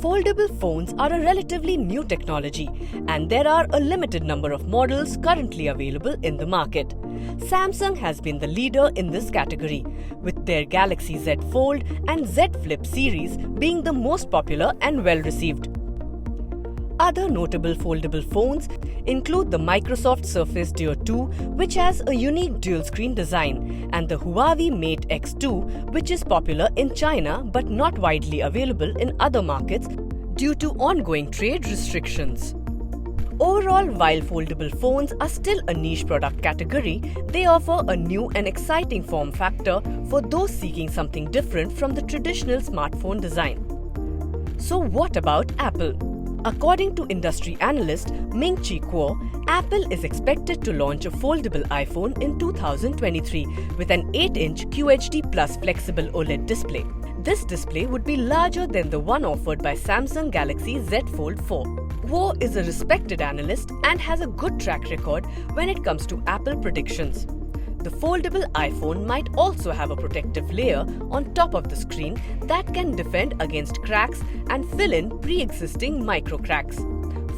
Foldable phones are a relatively new technology, and there are a limited number of models currently available in the market. Samsung has been the leader in this category, with their Galaxy Z Fold and Z Flip series being the most popular and well-received. Other notable foldable phones include the Microsoft Surface Duo 2, which has a unique dual-screen design, and the Huawei Mate X2, which is popular in China but not widely available in other markets due to ongoing trade restrictions. Overall, while foldable phones are still a niche product category, they offer a new and exciting form factor for those seeking something different from the traditional smartphone design. So what about Apple? According to industry analyst Ming-Chi Kuo, Apple is expected to launch a foldable iPhone in 2023 with an 8-inch QHD Plus flexible OLED display. This display would be larger than the one offered by Samsung Galaxy Z Fold 4. Kuo is a respected analyst and has a good track record when it comes to Apple predictions. The foldable iPhone might also have a protective layer on top of the screen that can defend against cracks and fill in pre-existing micro cracks.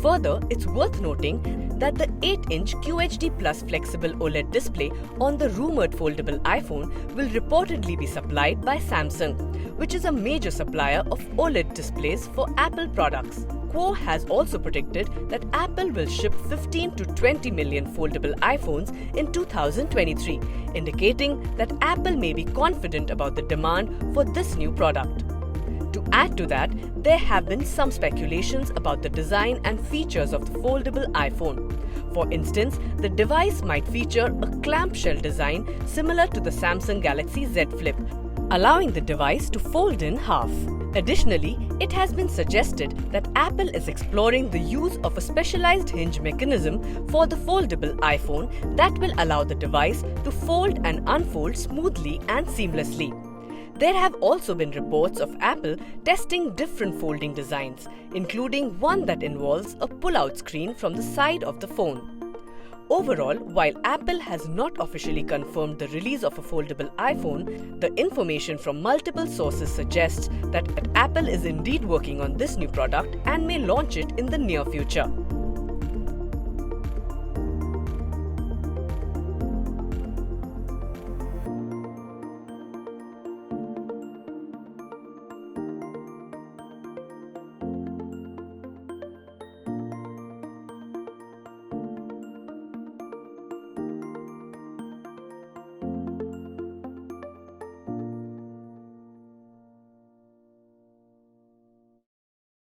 Further, it's worth noting that the 8-inch QHD Plus flexible OLED display on the rumored foldable iPhone will reportedly be supplied by Samsung, which is a major supplier of OLED displays for Apple products. Kuo has also predicted that Apple will ship 15 to 20 million foldable iPhones in 2023, indicating that Apple may be confident about the demand for this new product. To add to that, there have been some speculations about the design and features of the foldable iPhone. For instance, the device might feature a clamshell design similar to the Samsung Galaxy Z Flip, allowing the device to fold in half. Additionally, it has been suggested that Apple is exploring the use of a specialized hinge mechanism for the foldable iPhone that will allow the device to fold and unfold smoothly and seamlessly. There have also been reports of Apple testing different folding designs, including one that involves a pull-out screen from the side of the phone. Overall, while Apple has not officially confirmed the release of a foldable iPhone, the information from multiple sources suggests that Apple is indeed working on this new product and may launch it in the near future.